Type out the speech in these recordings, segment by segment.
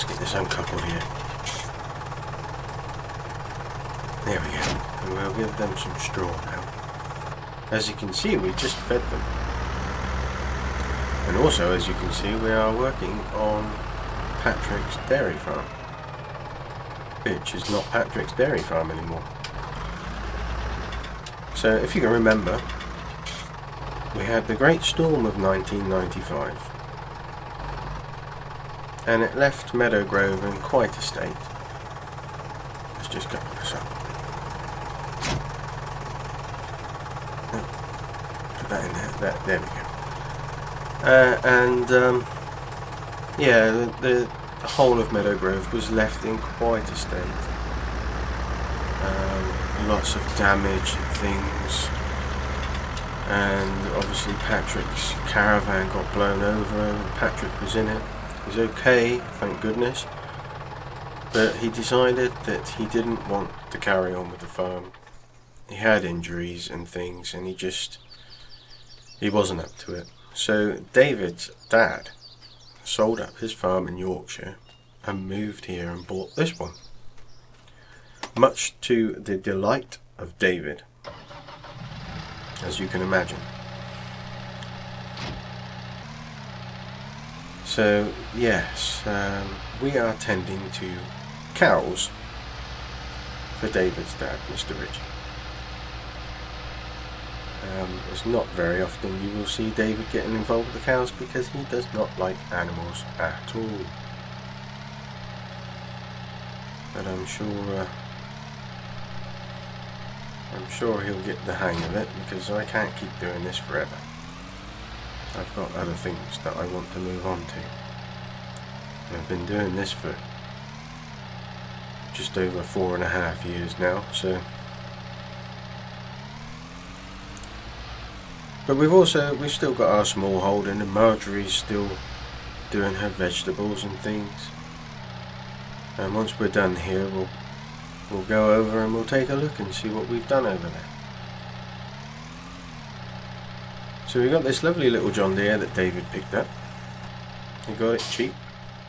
just get this uncoupled here. There we go. And we'll give them some straw now. As you can see, we just fed them. And also, as you can see, we are working on Patrick's dairy farm, which is not Patrick's dairy farm anymore. So if you can remember, we had the Great Storm of 1995, and it left Meadow Grove in quite a state. Let's just couple this up. Put that in there. There we go. Yeah, the whole of Meadow Grove was left in quite a state. Lots of damage and things, and obviously Patrick's caravan got blown over and Patrick was in it. He's okay, thank goodness, but he decided that he didn't want to carry on with the farm. He had injuries and things, and he wasn't up to it. So David's dad sold up his farm in Yorkshire and moved here and bought this one, much to the delight of David, as you can imagine. So yes, we are tending to cows for David's dad, Mr. Ritchie. It's not very often you will see David getting involved with the cows, because he does not like animals at all. But I'm sure he'll get the hang of it, because I can't keep doing this forever. I've got other things that I want to move on to. I've been doing this for just over 4.5 years now, so. But we've still got our small holding, and Marjorie's still doing her vegetables and things. And once we're done here, we'll go over and we'll take a look and see what we've done over there. So we got this lovely little John Deere that David picked up. He got it cheap,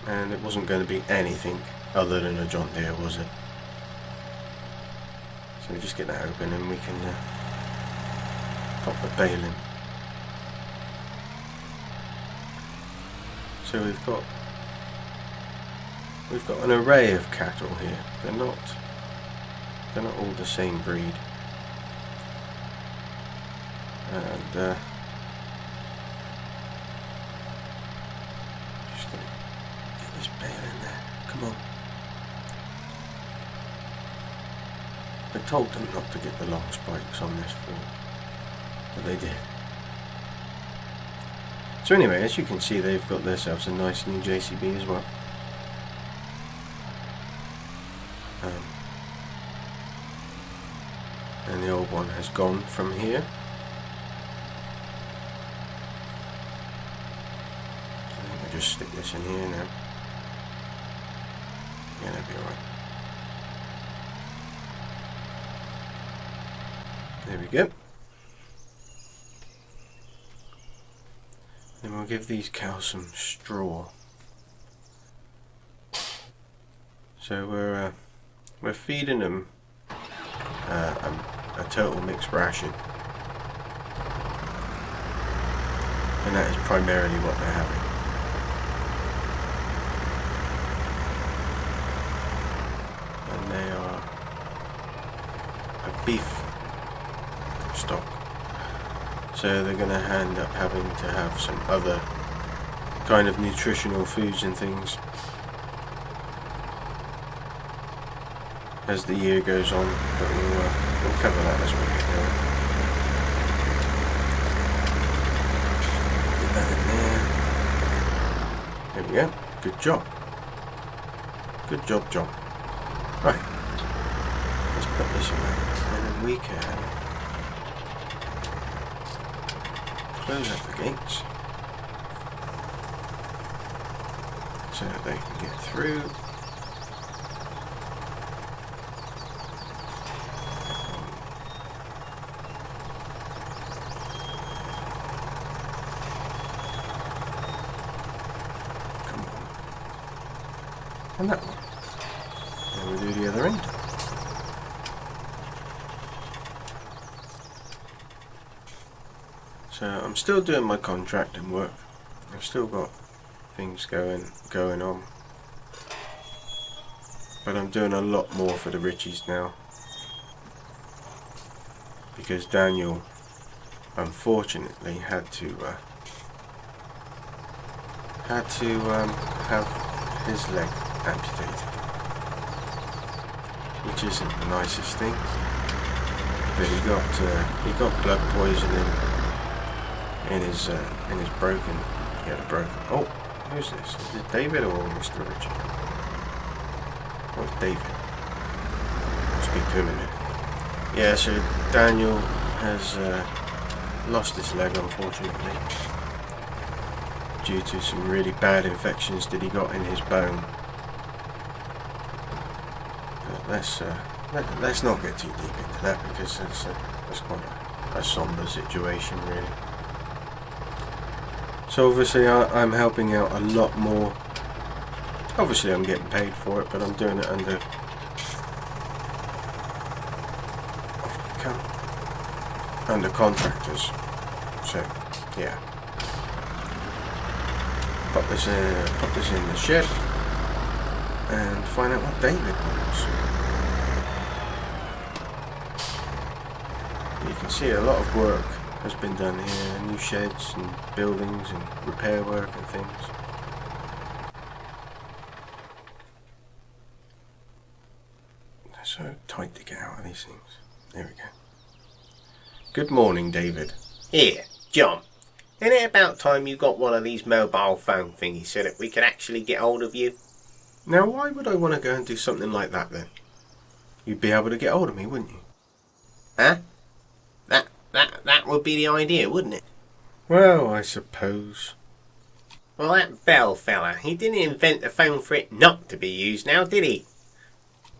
and it wasn't going to be anything other than a John Deere, was it? So we just get that open and we can pop the bale in. So we've got an array of cattle here. They're not all the same breed. And just gonna get this bale in there. Come on. I told them not to get the long spikes on this floor, but they did. So anyway, as you can see, they've got themselves a nice new JCB as well. And the old one has gone from here. I think we'll just stick this in here now. Yeah, that'll be alright. There we go. Then we'll give these cows some straw. So we're feeding them a total mixed ration, and that is primarily what they're having. And they are a beef stock, so they're going to end up having to have some other kind of nutritional foods and things as the year goes on, but we'll cover that as we get going. Get that in there. There we go. Good job. Good job, John. Right. Let's put this away, and then we can close up the gates so that they can get through. and that one. And we'll do the other end. So I'm still doing my contracting work. I've still got things going on. But I'm doing a lot more for the Richies now. Because Daniel unfortunately had to have his leg amputated, which isn't the nicest thing. But he got blood poisoning in his broken. He had a broken. Oh, who's this? Is it David or Mr. Richie? Oh, it's David. I'll speak to him in a minute. Yeah, so Daniel has lost his leg, unfortunately, due to some really bad infections that he got in his bone. But let's not get too deep into that, because that's quite a somber situation, really. So obviously I'm helping out a lot more. Obviously I'm getting paid for it, but I'm doing it under contractors. So yeah, pop this in the shed and find out what David wants. You can see a lot of work has been done here, new sheds and buildings and repair work and things. They're so tight to get out of these things. There we go. Good morning, David. Here, John. Isn't it about time you got one of these mobile phone thingies so that we can actually get hold of you? Now, why would I want to go and do something like that then? You'd be able to get hold of me, wouldn't you? Huh? That would be the idea, wouldn't it? Well, I suppose. Well, that Bell fella, he didn't invent the phone for it not to be used now, did he?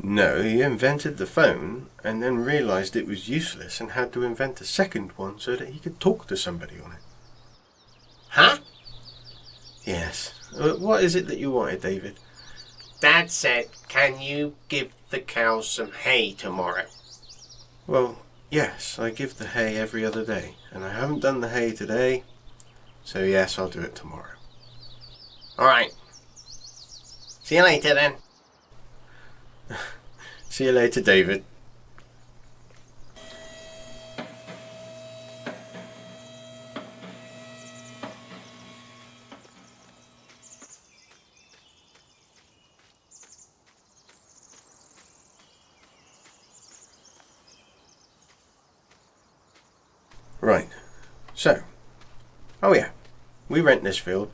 No, he invented the phone and then realised it was useless and had to invent a second one so that he could talk to somebody on it. Huh? Yes. What is it that you wanted, David? Dad said, can you give the cows some hay tomorrow? Well, yes, I give the hay every other day, and I haven't done the hay today, so yes, I'll do it tomorrow. Alright. See you later then. See you later, David. Right, so, oh yeah, we rent this field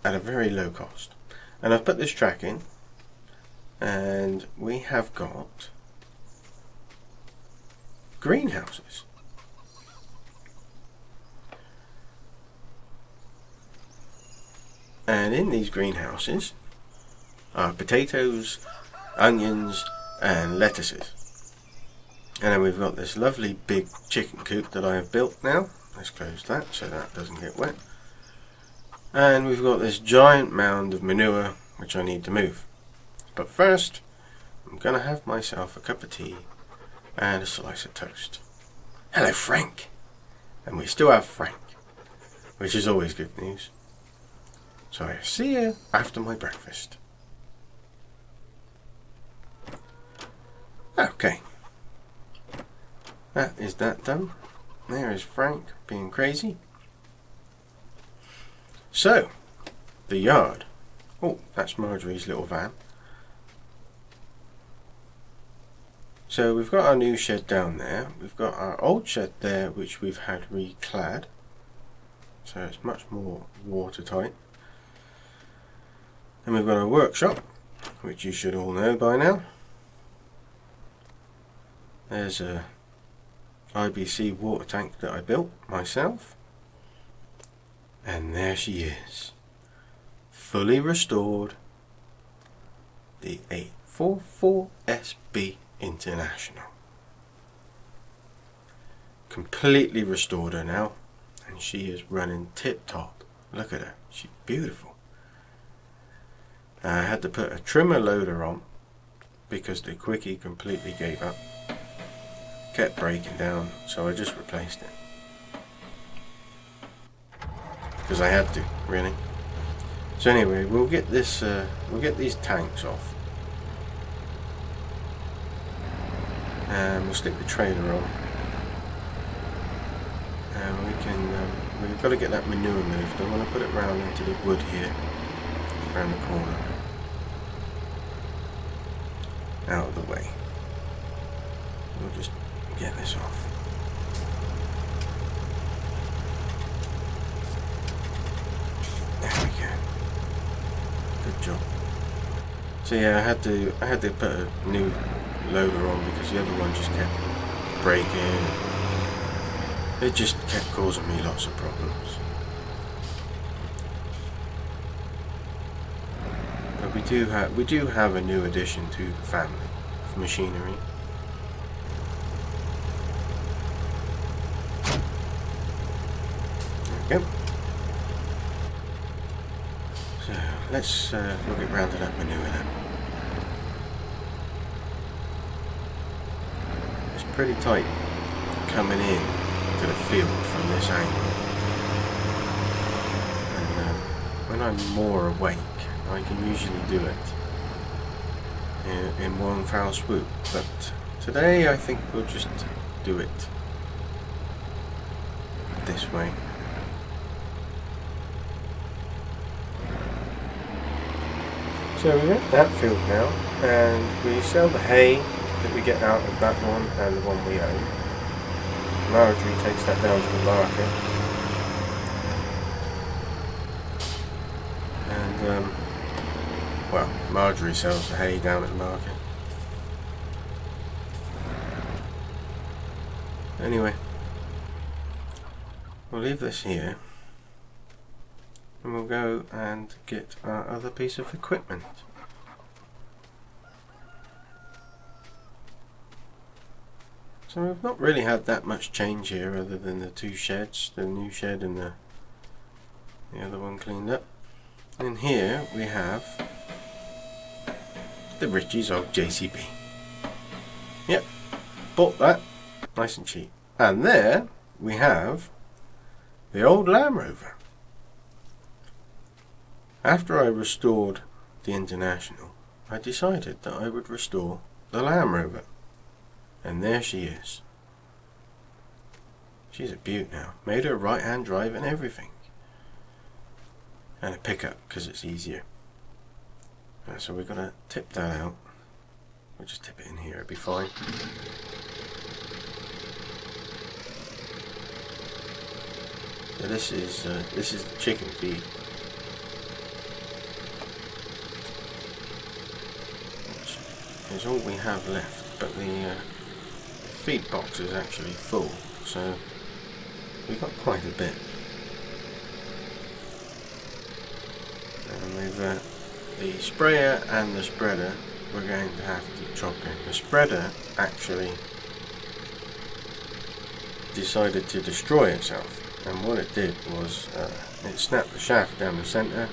at a very low cost, and I've put this track in, and we have got greenhouses. And in these greenhouses are potatoes, onions and lettuces. And then we've got this lovely big chicken coop that I have built now. Let's close that so that doesn't get wet. And we've got this giant mound of manure which I need to move. But first, I'm going to have myself a cup of tea and a slice of toast. Hello, Frank. And we still have Frank, which is always good news. So I'll see you after my breakfast. Okay. That is that done. There is Frank being crazy. So, the yard. Oh, that's Marjorie's little van. So we've got our new shed down there. We've got our old shed there, which we've had reclad. So it's much more watertight. And we've got our workshop, which you should all know by now. There's a IBC water tank that I built myself. And there she is. Fully restored. The 844SB International. Completely restored her now. And she is running tip top. Look at her. She's beautiful. I had to put a trimmer loader on because the quickie completely gave up. Kept breaking down, so I just replaced it. Because I had to, really. So anyway, we'll get this. We'll get these tanks off, and we'll stick the trailer on, and we can. We've got to get that manure moved. I want to put it round into the wood here, around the corner, out of the way. We'll just get this off. There we go. Good job. So yeah, I had to put a new loader on because the other one just kept breaking. It just kept causing me lots of problems. But we do have a new addition to the family of machinery. There we go. So let's look it round to that manure then. It's pretty tight coming in to the field from this angle, and when I'm more awake I can usually do it in one foul swoop, but today I think we'll just do it this way. So we're at that field now, and we sell the hay that we get out of that one and the one we own. Marjorie takes that down to the market, and well, Marjorie sells the hay down at the market. Anyway, we'll leave this here, and we'll go and get our other piece of equipment. So we've not really had that much change here other than the two sheds, the new shed and the other one cleaned up. And here we have the Richie's old JCB. Yep, bought that, nice and cheap. And there we have the old Land Rover. After I restored the International, I decided that I would restore the Land Rover. And there she is. She's a beaut now. Made her right-hand drive and everything. And a pickup because it's easier. So we're going to tip that out. We'll just tip it in here, it'll be fine. So this is the chicken feed. Which is all we have left, but the feed box is actually full, so we've got quite a bit. And we've the sprayer and the spreader we're going to have to chop in. The spreader actually decided to destroy itself, and what it did was it snapped the shaft down the centre,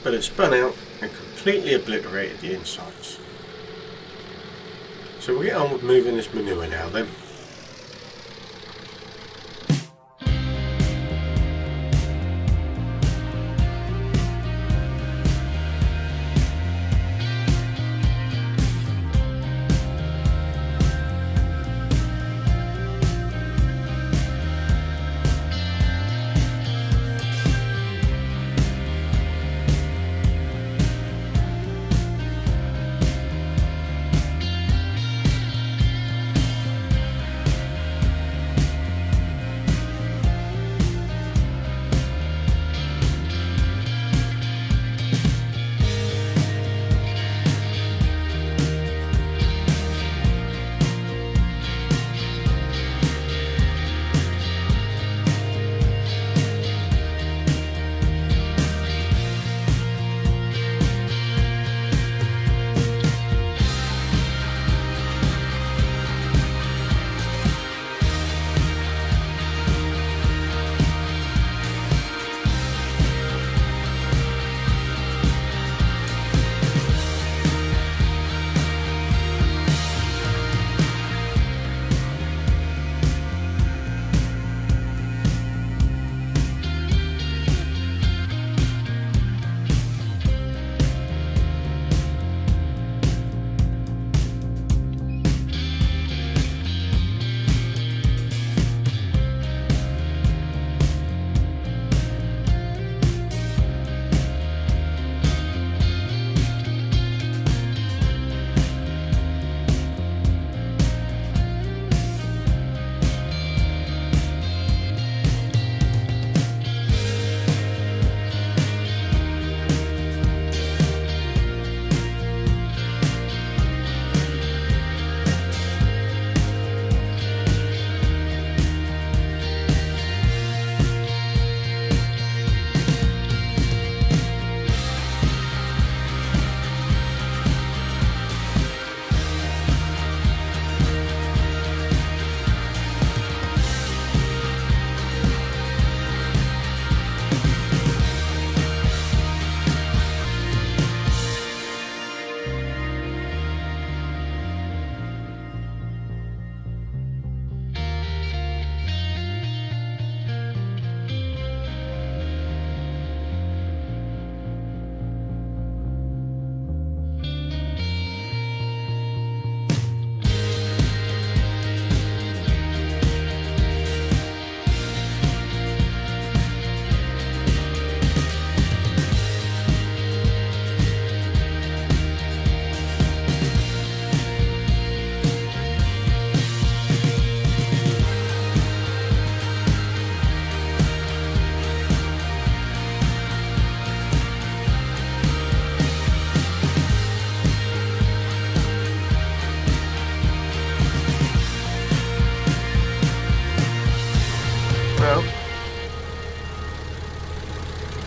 but it spun out and completely obliterated the insides. So we'll get on with moving this manure now then.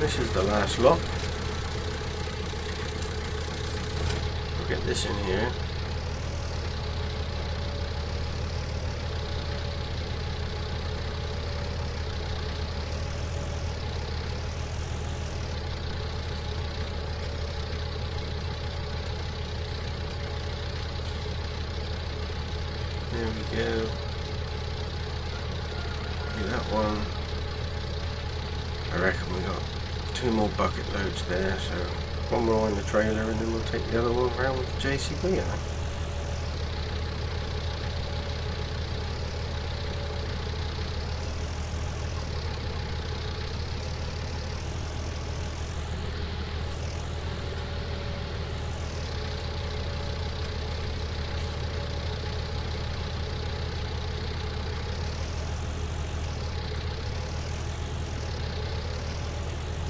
This is the last lot. We'll get this in here. There we go. Do that one. I reckon we got 2 more bucket loads there, so one more in the trailer and then we'll take the other one around with the JCB, I think.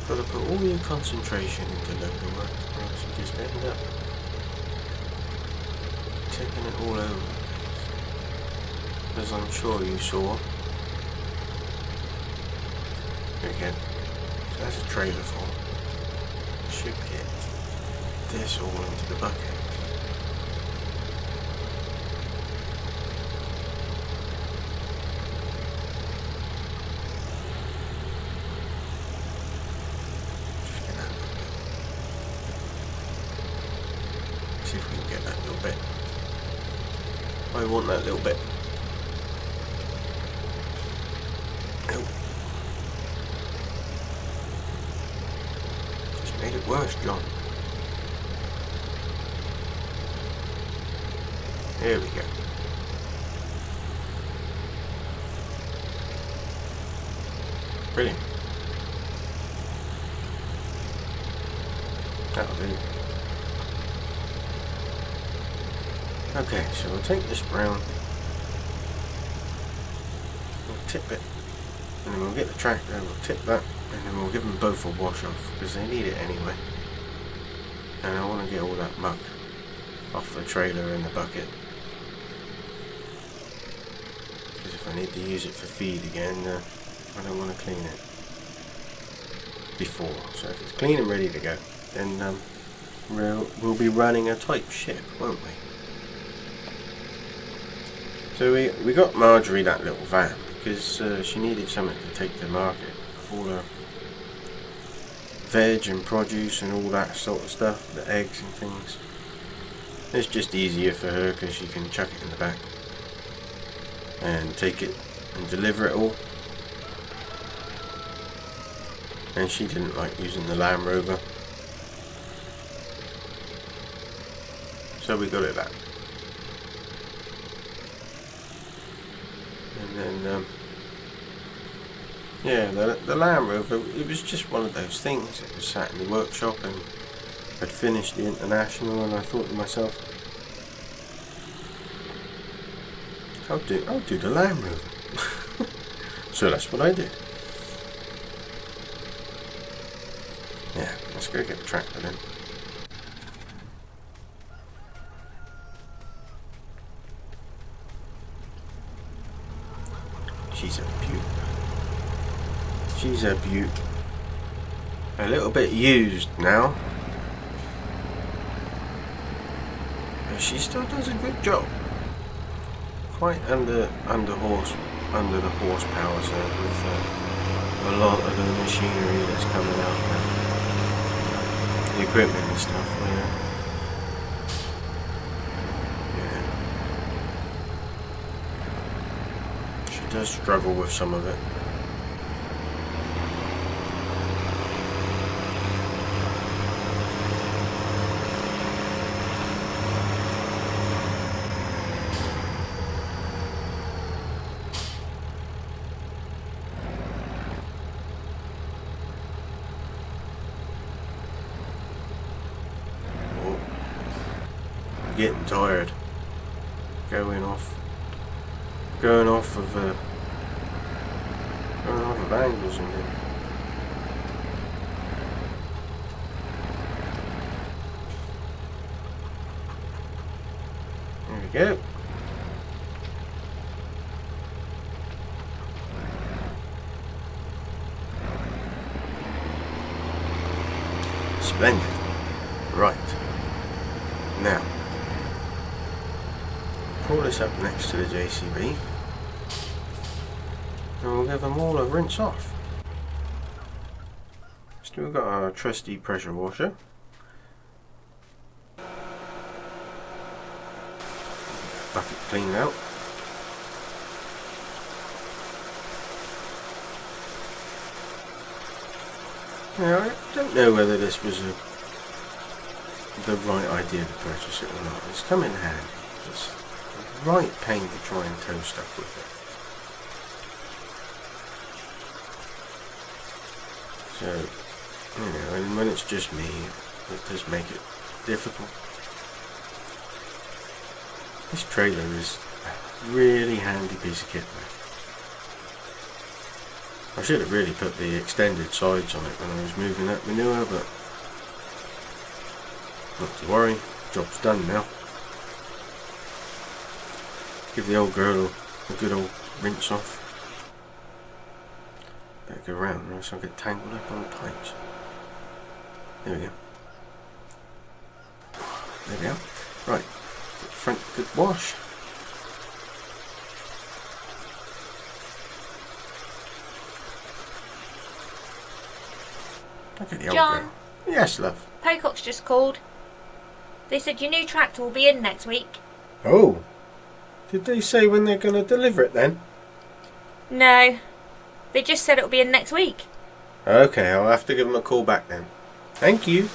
Got to put all your concentration into loading work, or else you just end up taking it all over, as I'm sure you saw. There we go. So that's a trailer full. Should get this all into the bucket. See if we can get that little bit. I want that little bit. Oh. Just made it worse, John. There we go. Brilliant. That'll do. Okay, so we'll take this brown, we'll tip it, and then we'll get the tractor, we'll tip that, and then we'll give them both a wash off, because they need it anyway. And I want to get all that muck off the trailer and the bucket. Because if I need to use it for feed again, I don't want to clean it before. So if it's clean and ready to go, then we'll be running a type ship, won't we? So we got Marjorie that little van because she needed something to take to market for all her veg and produce and all that sort of stuff, the eggs and things. It's just easier for her because she can chuck it in the back and take it and deliver it all. And she didn't like using the Land Rover, so we got it that. And then, yeah, the Land Rover, it was just one of those things. It was sat in the workshop and I'd finished the International and I thought to myself, I'll do the Land Rover. So that's what I did. Yeah, let's go get the tractor then. She's a beaut. She's a beaut. A little bit used now, but she still does a good job. Quite under the horsepower, so with a lot of the machinery that's coming out now, the equipment and stuff. Does struggle with some of it. Oh, I'm getting tired. Going off of angles in there. There we go. Splendid. Right. Now, pull this up next to the JCB. And we'll give them all a rinse off. Still got our trusty pressure washer. Bucket cleaned out. Now, I don't know whether this was the right idea to purchase it or not. It's come in handy. It's a right pain to try and tow stuff with it. So, you know, and when it's just me, it does make it difficult. This trailer is a really handy piece of kit though. I should have really put the extended sides on it when I was moving that manure, but not to worry, job's done now. Give the old girl a good old rinse off. Better go round or else I'll get tangled up on the pipes. There we go. There we go. Right, front good wash. Look at the old John. girl. Yes, love. Pocock's just called. They said your new tractor will be in next week. Oh, did they say when they're going to deliver it then? No, they just said it'll be in next week. Okay, I'll have to give them a call back then. Thank you.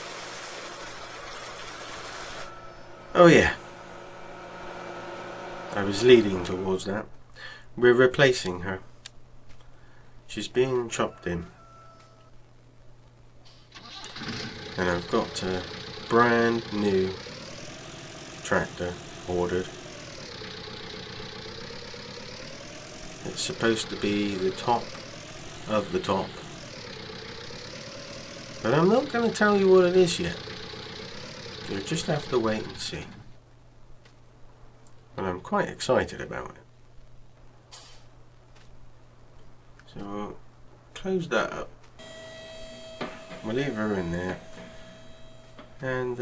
Oh yeah, I was leading towards that. We're replacing her. She's being chopped in. And I've got a brand new tractor ordered. It's supposed to be the top of the top. But I'm not going to tell you what it is yet. You'll just have to wait and see. But I'm quite excited about it. So we'll close that up. We'll leave her in there. And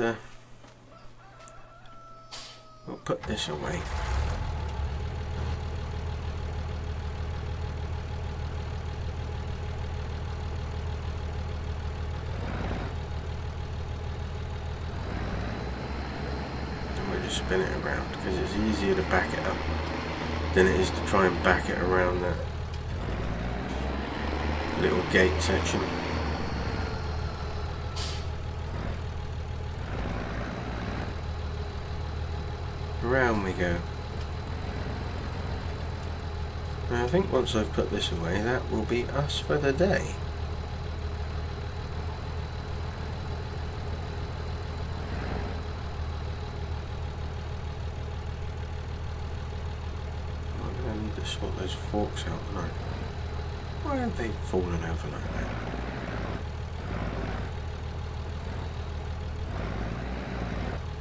we'll put this away. Spin it around because it's easier to back it up than it is to try and back it around that little gate section. Around we go. And I think once I've put this away, that will be us for the day. Sort those forks out tonight. Why have they fallen over like that?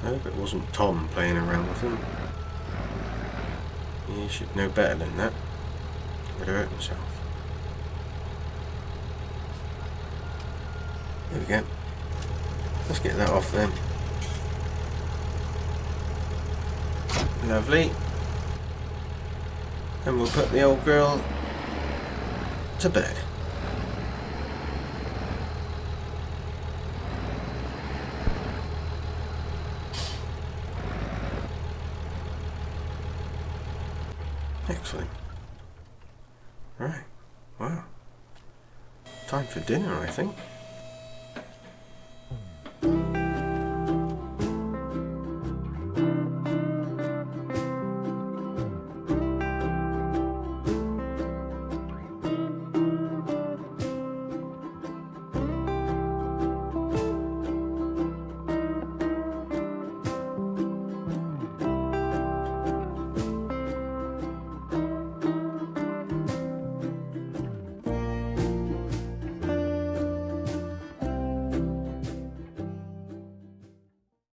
I hope it wasn't Tom playing around with them. He should know better than that. He'd hurt himself. There we go. Let's get that off then. Lovely. And we'll put the old girl to bed. Excellent. Right. Wow. Time for dinner, I think.